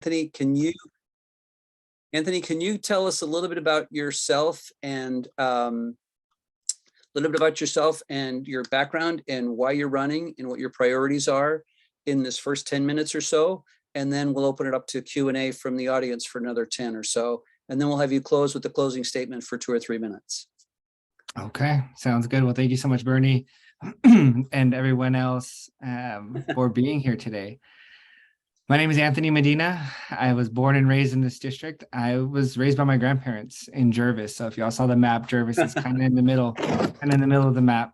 Anthony, can you tell us a little bit about yourself and your background and why you're running and what your priorities are in this first 10 minutes or so? And then we'll open it up to Q&A from the audience for another 10 or so. And then we'll have you close with the closing statement for 2 or 3 minutes. Okay, sounds good. Well, thank you so much, Bernie, and everyone else for being here today. My name is Anthony Medina. I was born and raised in this district. I was raised by my grandparents in Jervis. So if y'all saw the map, Jervis is kind of in the middle, of the map.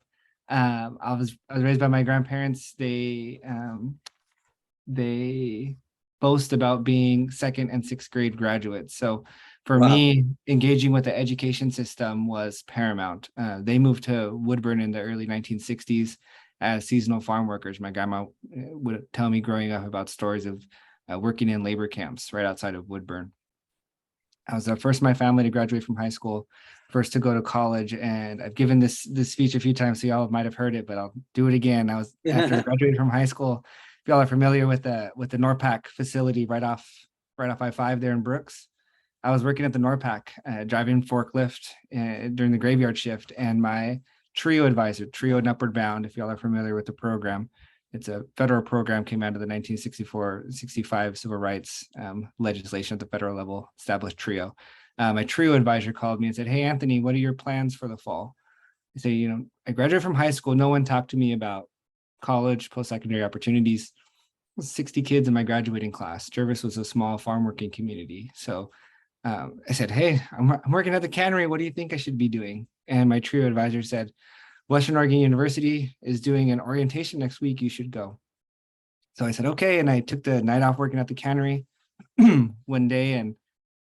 I was raised by my grandparents. They boast about being 2nd and 6th grade graduates. So for me, engaging with the education system was paramount. They moved to Woodburn in the early 1960s as seasonal farm workers. My grandma would tell me growing up about stories of working in labor camps right outside of Woodburn. I was the first in my family to graduate from high school, first to go to college, and I've given this speech a few times, so y'all might have heard it, but I'll do it again. I was after graduating from high school. If y'all are familiar with the NORPAC facility right off I-5 there in Brooks, I was working at the NORPAC, driving forklift during the graveyard shift, and my TRIO advisor, TRIO and Upward Bound, if y'all are familiar with the program, it's a federal program, came out of the 1964-65 civil rights legislation at the federal level, established TRIO. My TRIO advisor called me and said, "Hey, Anthony, what are your plans for the fall?" I say, I graduated from high school. No one talked to me about college, post-secondary opportunities. 60 kids in my graduating class. Jervis was a small farm working community. So I said, "Hey, I'm working at the cannery. What do you think I should be doing?" And my TRIO advisor said, "Western Oregon University is doing an orientation next week. You should go." So I said, okay. And I took the night off working at the cannery one day and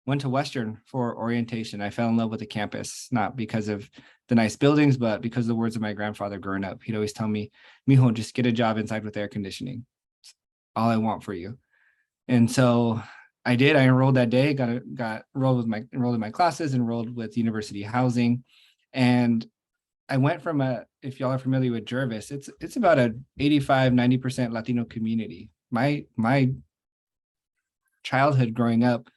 went to Western for orientation. I fell in love with the campus, not because of the nice buildings, but because of the words of my grandfather growing up. He'd always tell me, "Mijo, just get a job inside with air conditioning. It's all I want for you." And so I did. I enrolled that day, got enrolled in my classes, enrolled with university housing. And I went from if y'all are familiar with Jervis, it's about a 85-90% Latino community. My childhood growing up,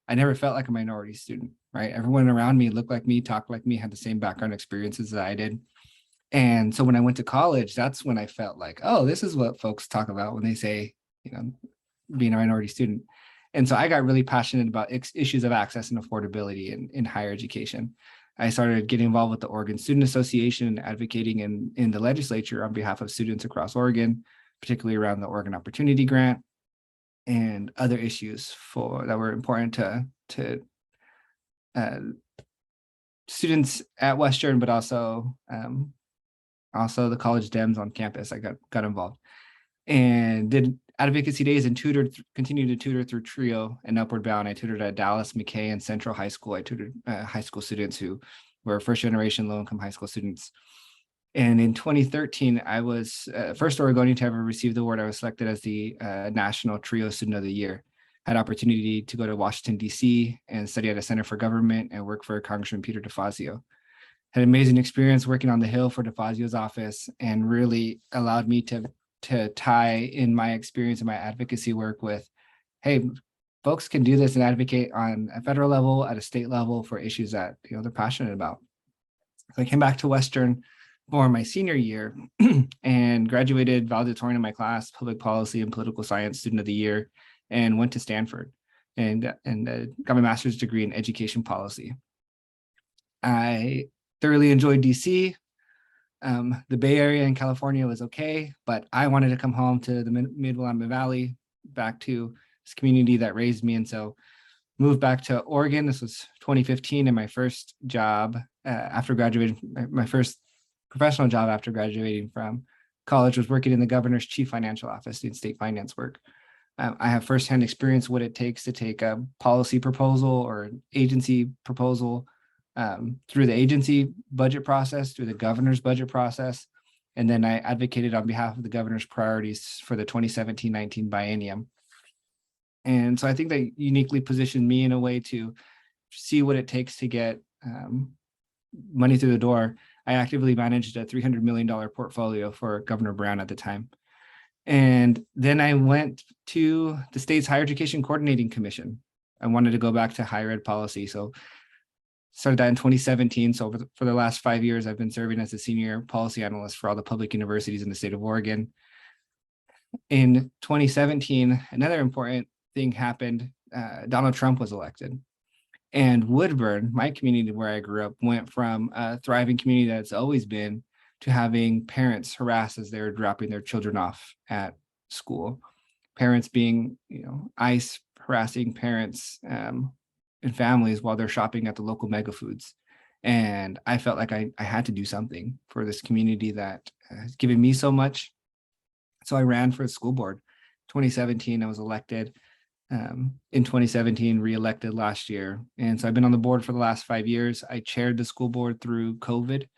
I never felt like a minority student, right? Everyone around me looked like me, talked like me, had the same background experiences that I did. And so when I went to college, that's when I felt like, oh, this is what folks talk about when they say, being a minority student. And so I got really passionate about issues of access and affordability in higher education. I started getting involved with the Oregon Student Association, advocating in the legislature on behalf of students across Oregon, particularly around the Oregon Opportunity Grant and other issues that were important to students at Western, but also the college Dems on campus. I got involved and did advocacy days and continued to tutor through TRIO and Upward Bound. I tutored at Dallas, McKay, and Central High School. I tutored high school students who were first-generation low-income high school students. And in 2013, I was first Oregonian to ever receive the award. I was selected as the National TRIO Student of the Year. Had opportunity to go to Washington, D.C. and study at a Center for Government and work for Congressman Peter DeFazio. Had an amazing experience working on the Hill for DeFazio's office, and really allowed me to tie in my experience and my advocacy work with, hey, folks can do this and advocate on a federal level, at a state level, for issues that they're passionate about. So I came back to Western for my senior year and graduated valedictorian in my class, public policy and political science student of the year, and went to Stanford and got my master's degree in education policy. I thoroughly enjoyed DC. The Bay Area in California was okay, but I wanted to come home to the Mid-Willamette Valley, back to this community that raised me. And so moved back to Oregon. This was 2015, and my first job after graduating, my first professional job after graduating from college was working in the governor's chief financial office doing state finance work. I have firsthand experience what it takes to take a policy proposal or an agency proposal through the agency budget process, through the governor's budget process. And then I advocated on behalf of the governor's priorities for the 2017-19 biennium. And so I think that uniquely positioned me in a way to see what it takes to get money through the door. I actively managed a $300 million portfolio for Governor Brown at the time. And then I went to the state's Higher Education Coordinating Commission. I wanted to go back to higher ed policy. So started that in 2017. So for the last 5 years, I've been serving as a senior policy analyst for all the public universities in the state of Oregon. In 2017, another important thing happened. Donald Trump was elected. And Woodburn, my community where I grew up, went from a thriving community that's always been to having parents harassed as they were dropping their children off at school. Parents being, ICE harassing parents and families while they're shopping at the local mega foods. And I felt like I had to do something for this community that has given me so much. So I ran for the school board. 2017, I was elected. In 2017, reelected last year. And so I've been on the board for the last 5 years. I chaired the school board through COVID,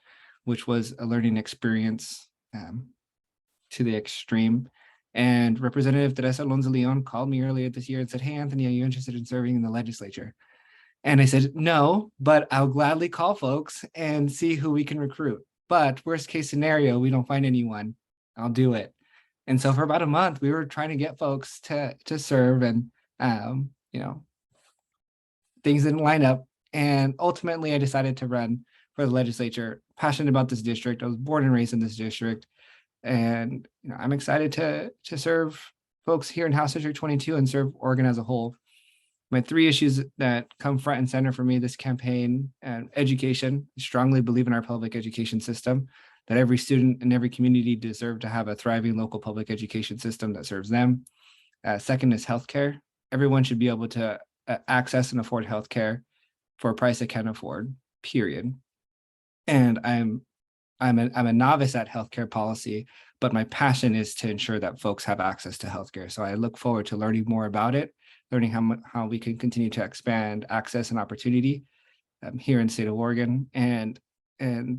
which was a learning experience to the extreme. And Representative Teresa Alonso Leon called me earlier this year and said, "Hey, Anthony, are you interested in serving in the legislature?" And I said, "No, but I'll gladly call folks and see who we can recruit. But worst case scenario, we don't find anyone, I'll do it." And so for about a month, we were trying to get folks to serve, and things didn't line up. And ultimately, I decided to run for the legislature. Passionate about this district. I was born and raised in this district, and I'm excited to serve folks here in House District 22 and serve Oregon as a whole. My 3 issues that come front and center for me this campaign: and education. I strongly believe in our public education system, that every student and every community deserve to have a thriving local public education system that serves them. Second is healthcare. Everyone should be able to access and afford healthcare for a price they can afford, period. And I'm a novice at healthcare policy, but my passion is to ensure that folks have access to healthcare. So I look forward to learning more about it, learning how we can continue to expand access and opportunity here in the state of Oregon. And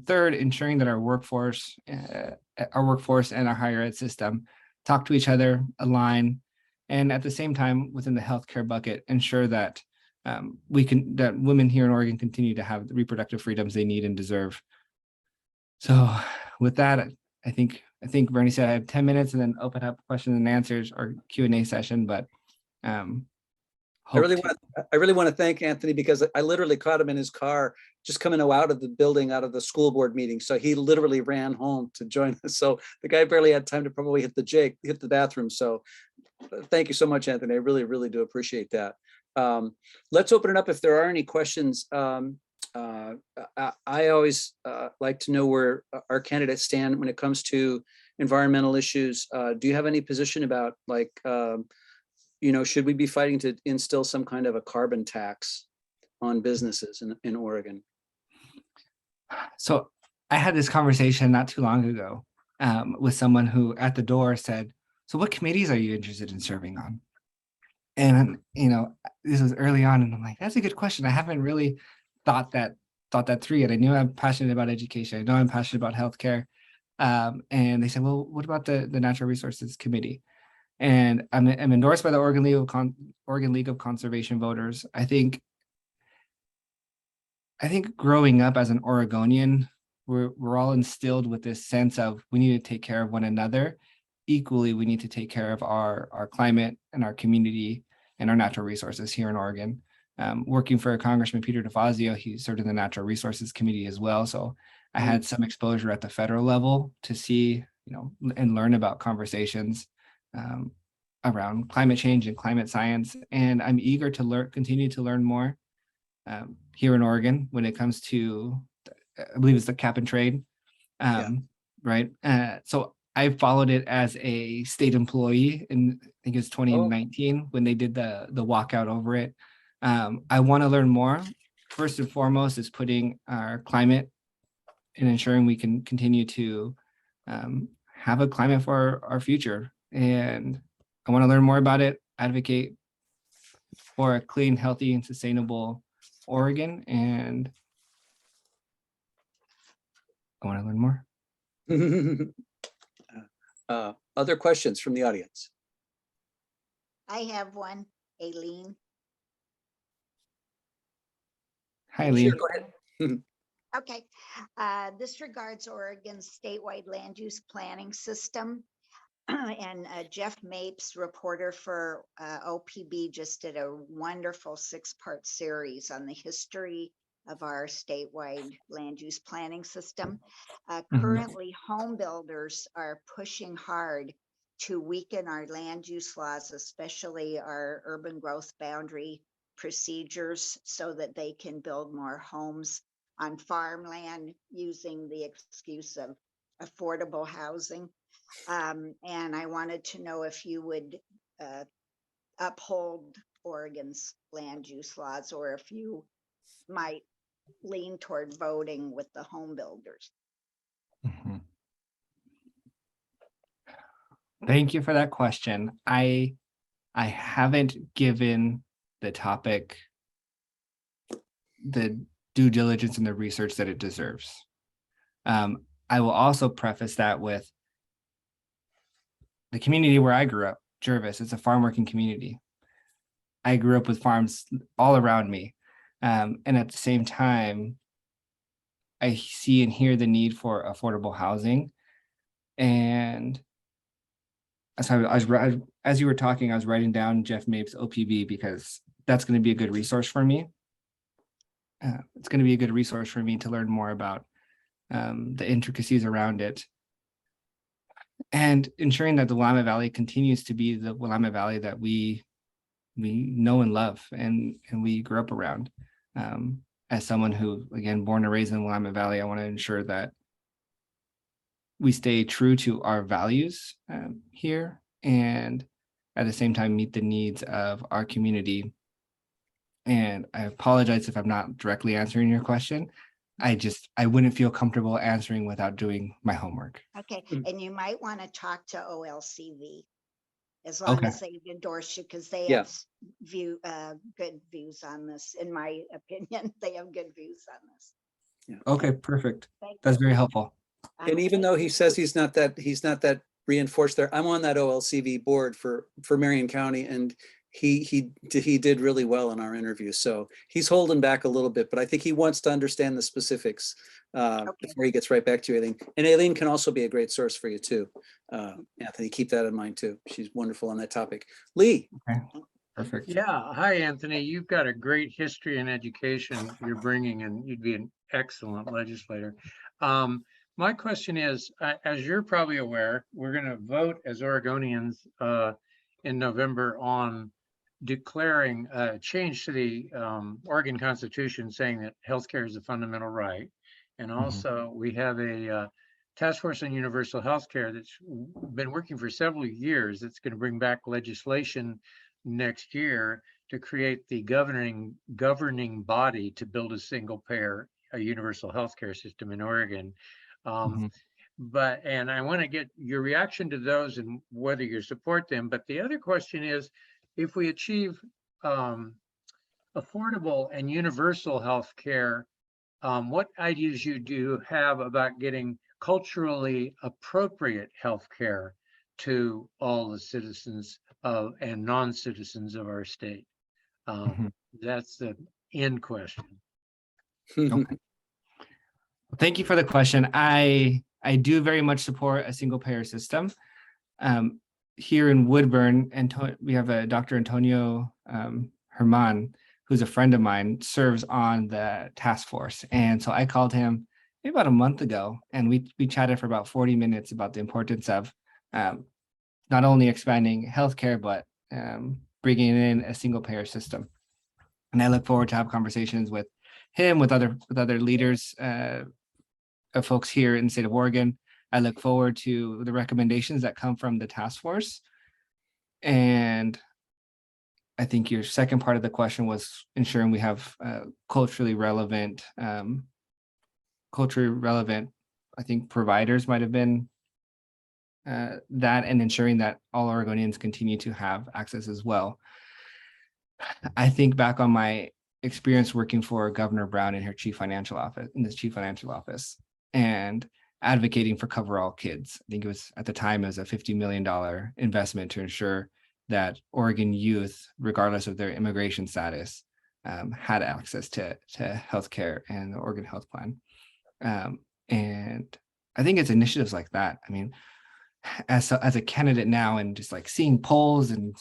third, ensuring that our workforce and our higher ed system talk to each other, align, and at the same time, within the healthcare bucket, ensure that that women here in Oregon continue to have the reproductive freedoms they need and deserve. So with that, I think Bernie said I have 10 minutes and then open up questions and answers or Q&A session, but I really want to thank Anthony, because I literally caught him in his car just coming out of the building, out of the school board meeting. So he literally ran home to join us. So the guy barely had time to probably hit the bathroom. So thank you so much, Anthony. I really, really do appreciate that. Let's open it up if there are any questions. I always like to know where our candidates stand when it comes to environmental issues. Do you have any position about, like, should we be fighting to instill some kind of a carbon tax on businesses in Oregon? So I had this conversation not too long ago with someone who at the door said, "So what committees are you interested in serving on?" And this was early on, and I'm like, "That's a good question. I haven't really thought that through yet. I knew I'm passionate about education. I know I'm passionate about healthcare." And they said, "Well, what about the Natural Resources Committee?" And I'm endorsed by the Oregon League of Conservation Voters. I think growing up as an Oregonian, we're all instilled with this sense of we need to take care of one another. Equally, we need to take care of our climate and our community and our natural resources here in Oregon. Working for Congressman Peter DeFazio, he served in the Natural Resources Committee as well. So I had some exposure at the federal level to see, and learn about conversations around climate change and climate science. And I'm eager to continue to learn more here in Oregon when it comes to, I believe it's the cap and trade, right? So I followed it as a state employee in, I think it's 2019 when they did the walkout over it. I want to learn more. First and foremost is putting our climate and ensuring we can continue to have a climate for our future. And I want to learn more about it, advocate for a clean, healthy, and sustainable Oregon. And I want to learn more. Other questions from the audience? I have one, Aileen. Hi, Aileen. Sure, go ahead. Okay. This regards Oregon's statewide land use planning system. And Jeff Mapes, reporter for OPB, just did a wonderful 6-part series on the history of our statewide land use planning system. Currently, home builders are pushing hard to weaken our land use laws, especially our urban growth boundary procedures, so that they can build more homes on farmland using the excuse of affordable housing. And I wanted to know if you would uphold Oregon's land use laws, or if you might lean toward voting with the home builders. Mhm. Thank you for that question. I haven't given the topic the due diligence and the research that it deserves. I will also preface that with the community where I grew up, Jervis. It's a farm working community. I grew up with farms all around me. And at the same time, I see and hear the need for affordable housing. And so as you were talking, I was writing down Jeff Mapes' OPB, because that's going to be a good resource for me. It's going to be a good resource for me to learn more about the intricacies around it, and ensuring that the Willamette Valley continues to be the Willamette Valley that we know and love, and we grew up around. As someone who, again, born and raised in the Willamette Valley, I want to ensure that we stay true to our values here, and at the same time meet the needs of our community. And I apologize if I'm not directly answering your question. I wouldn't feel comfortable answering without doing my homework. Okay, Mm. and you might want to talk to OLCV, as long Okay. as they endorse you, because they Yeah. have good views on this. In my opinion, they have good views on this. Okay, perfect. Thank That's you. very helpful. And even though he says he's not that reinforced there, I'm on that OLCV board for Marion County, and he did really well in our interview. So he's holding back a little bit, but I think he wants to understand the specifics before he gets right back to you, Aileen. And Aileen can also be a great source for you too. Anthony, keep that in mind too. She's wonderful on that topic. Lee. Okay, perfect. Yeah, hi, Anthony. You've got a great history and education you're bringing, and you'd be an excellent legislator. My question is, as you're probably aware, we're going to vote as Oregonians in November on declaring a change to the Oregon Constitution, saying that healthcare is a fundamental right. And also, we have a task force on universal healthcare that's been working for several years. That's going to bring back legislation next year to create the governing body to build a single payer, a universal healthcare system in Oregon. And I want to get your reaction to those and whether you support them. But the other question is, if we achieve affordable and universal healthcare, what ideas you do have about getting culturally appropriate healthcare to all the citizens and non-citizens of our state? That's the end question. Okay. Thank you for the question. I do very much support a single payer system. Here in Woodburn, we have a Dr. Antonio Herman, who's a friend of mine, serves on the task force. And so I called him maybe about a month ago, and we chatted for about 40 minutes about the importance of not only expanding healthcare, but bringing in a single payer system. And I look forward to have conversations with him, with other leaders of folks here in the state of Oregon. I look forward to the recommendations that come from the task force. And I think your second part of the question was ensuring we have culturally relevant, I think providers might have been that, and ensuring that all Oregonians continue to have access as well. I think back on my experience working for Governor Brown in the chief financial office, and advocating for Cover All Kids. I think it was, at the time, it was a $50 million investment to ensure that Oregon youth, regardless of their immigration status, had access to healthcare and the Oregon Health Plan. And I think it's initiatives like that. I mean, as a candidate now, and just like seeing polls, and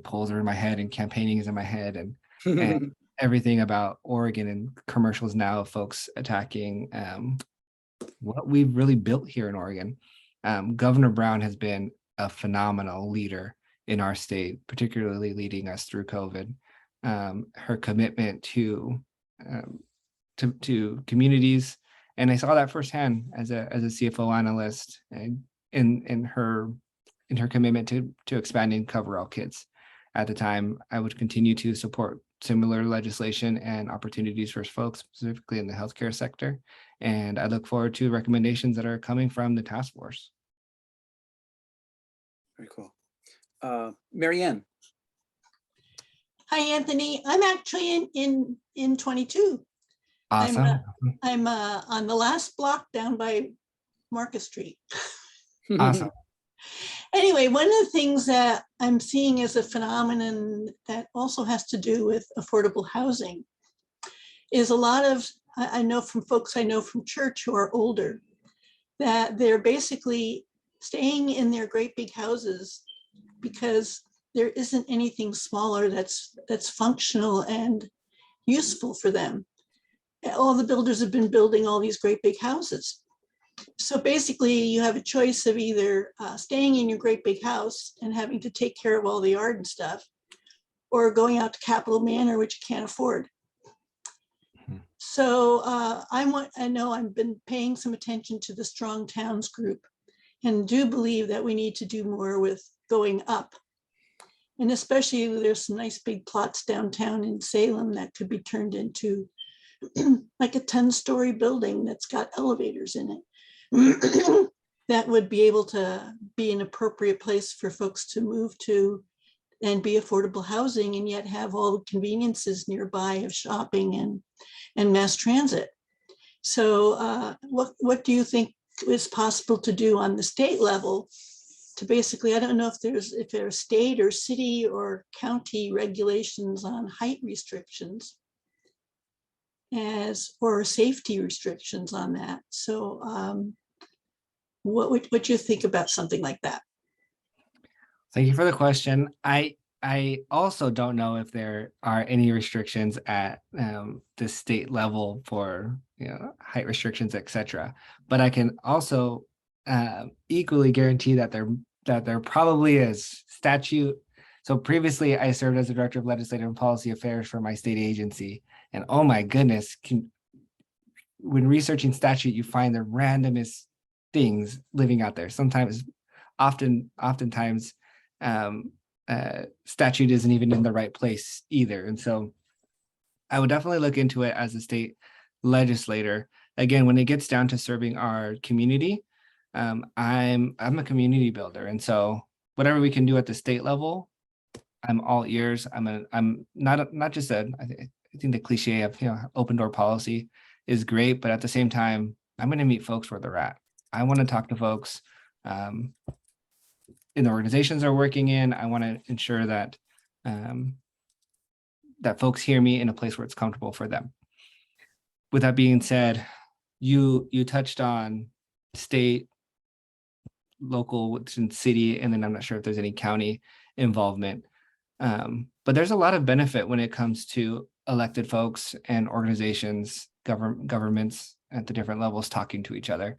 polls are in my head, and campaigning is in my head, and everything about Oregon, and commercials now of folks attacking what we've really built here in Oregon. Governor Brown has been a phenomenal leader in our state, particularly leading us through COVID. Her commitment to communities, and I saw that firsthand as a CFO analyst, and in her commitment to expanding Cover All Kids. At the time, I would continue to support similar legislation and opportunities for folks, specifically in the healthcare sector. And I look forward to recommendations that are coming from the task force. Very cool. Marianne. Hi, Anthony. I'm actually in 22. Awesome. I'm on the last block down by Marcus Street. Awesome. Anyway, one of the things that I'm seeing as a phenomenon that also has to do with affordable housing is a lot of, I know from folks I know from church who are older, that they're basically staying in their great big houses because there isn't anything smaller that's functional and useful for them. All the builders have been building all these great big houses. So basically you have a choice of either staying in your great big house and having to take care of all the yard and stuff, or going out to Capitol Manor, which you can't afford. So I know I've been paying some attention to the Strong Towns group, and do believe that we need to do more with going up. And especially there's some nice big plots downtown in Salem that could be turned into like a 10-story building that's got elevators in it. That would be able to be an appropriate place for folks to move to and be affordable housing, and yet have all the conveniences nearby of shopping and mass transit. So what do you think is possible to do on the state level to basically, I don't know if there are state or city or county regulations on height restrictions or safety restrictions on that. So what would you think about something like that? Thank you for the question. I also don't know if there are any restrictions at the state level for height restrictions, etc. But I can also equally guarantee that there probably is statute. So previously, I served as the director of legislative and policy affairs for my state agency, and oh my goodness, when researching statute, you find the randomest things living out there. Oftentimes. Statute isn't even in the right place either. And so I would definitely look into it as a state legislator. Again, when it gets down to serving our community, I'm a community builder. And so whatever we can do at the state level, I'm all ears. I'm not just I think the cliche of open door policy is great, but at the same time, I'm going to meet folks where they're at. I want to talk to folks in the organizations they're working in. I want to ensure that that folks hear me in a place where it's comfortable for them. With that being said, you touched on state, local, and city, and then I'm not sure if there's any county involvement. But there's a lot of benefit when it comes to elected folks and organizations, governments at the different levels talking to each other.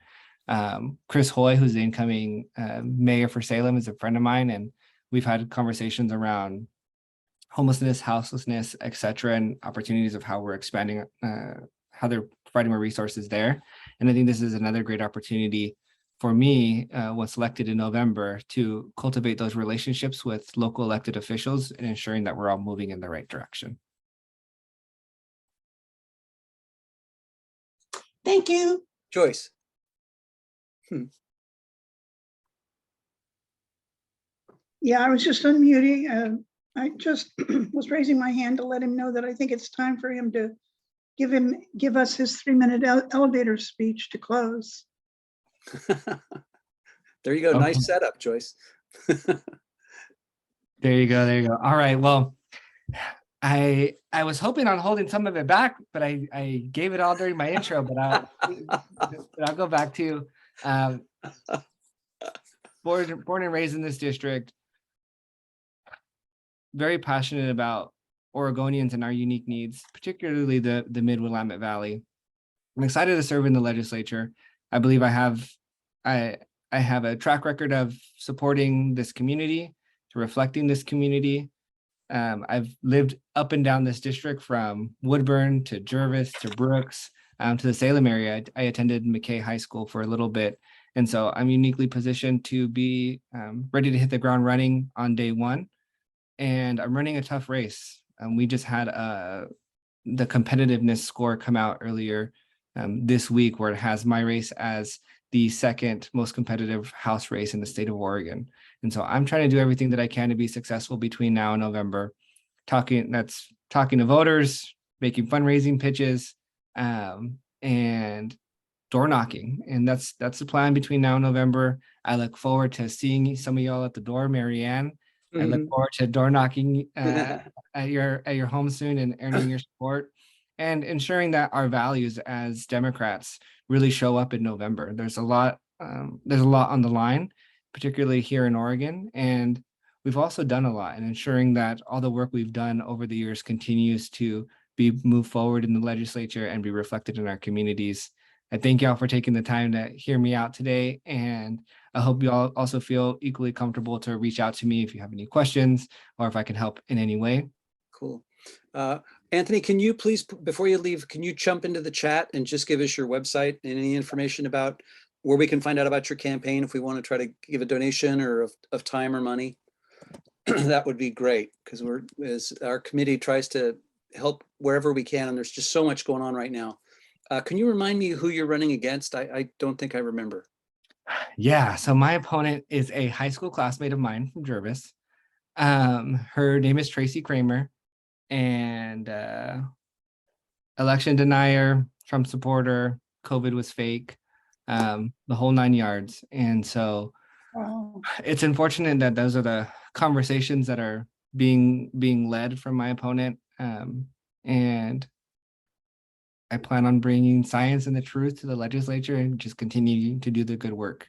Chris Hoy, who's the incoming mayor for Salem, is a friend of mine, and we've had conversations around homelessness, houselessness, etc., and opportunities of how we're expanding, how they're providing more resources there. And I think this is another great opportunity for me, once elected in November, to cultivate those relationships with local elected officials and ensuring that we're all moving in the right direction. Thank you. Joyce. Yeah, I was just unmuting. I just was raising my hand to let him know that I think it's time for him to give us his 3-minute elevator speech to close. There you go. Okay. Nice setup, Joyce. There you go. There you go. All right. Well, I was hoping on holding some of it back, but I gave it all during my intro, but I'll go back to born and raised in this district, very passionate about Oregonians and our unique needs, particularly the Mid Willamette Valley. I'm excited to serve in the legislature. I believe I have a track record of supporting this community, to reflecting this community. I've lived up and down this district from Woodburn to Jervis to Brooks to the Salem area. I attended McKay High School for a little bit. And so I'm uniquely positioned to be ready to hit the ground running on day one. And I'm running a tough race. We just had the competitiveness score come out earlier this week, where it has my race as the second most competitive House race in the state of Oregon. And so I'm trying to do everything that I can to be successful between now and November, talking to voters, making fundraising pitches, and door knocking. And that's the plan between now and November. I look forward to seeing some of y'all at the door, Marianne. I look forward to door knocking at your home soon and earning your support and ensuring that our values as Democrats really show up in November. There's a lot on the line, particularly here in Oregon, and we've also done a lot in ensuring that all the work we've done over the years continues to be moved forward in the legislature and be reflected in our communities. I thank y'all for taking the time to hear me out today, and I hope you all also feel equally comfortable to reach out to me if you have any questions or if I can help in any way. Cool. Anthony, can you please, before you leave, can you jump into the chat and just give us your website and any information about where we can find out about your campaign if we want to try to give a donation or of time or money? That would be great, because as our committee tries to help wherever we can, and there's just so much going on right now. Can you remind me who you're running against? I don't think I remember. Yeah, so my opponent is a high school classmate of mine from Jervis. Her name is Tracy Kramer, and election denier, Trump supporter, COVID was fake, the whole 9 yards. And so it's unfortunate that those are the conversations that are being led from my opponent. And I plan on bringing science and the truth to the legislature and just continuing to do the good work.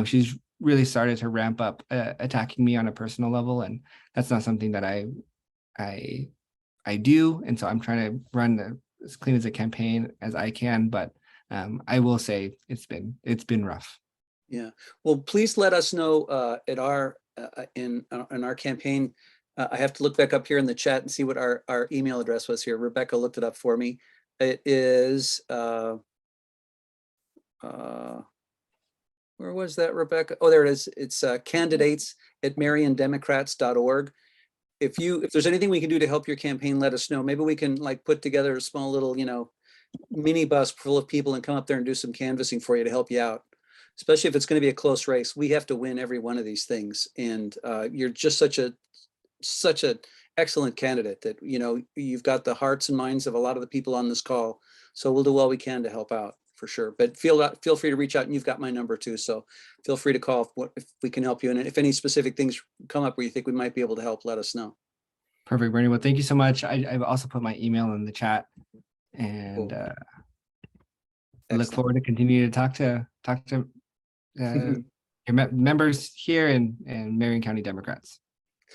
She's really started to ramp up attacking me on a personal level, and that's not something that I do. And so I'm trying to run as clean as a campaign as I can, but I will say it's been rough. Yeah. Well, please let us know at our in our campaign. I have to look back up here in the chat and see what our email address was here. Rebecca looked it up for me. It is where was that, Rebecca? Oh, there it is. It's candidates@mariandemocrats.org. If there's anything we can do to help your campaign, let us know. Maybe we can like put together a small little, mini bus full of people and come up there and do some canvassing for you to help you out. Especially if it's going to be a close race. We have to win every one of these things. And you're just such a excellent candidate that, you've got the hearts and minds of a lot of the people on this call. So we'll do all we can to help out for sure. But feel free to reach out, and you've got my number too. So feel free to call if we can help you. And if any specific things come up where you think we might be able to help, let us know. Perfect, Bernie. Well, thank you so much. I've also put my email in the chat, and Cool. I look forward to continue to talk to your members here and Marion County Democrats.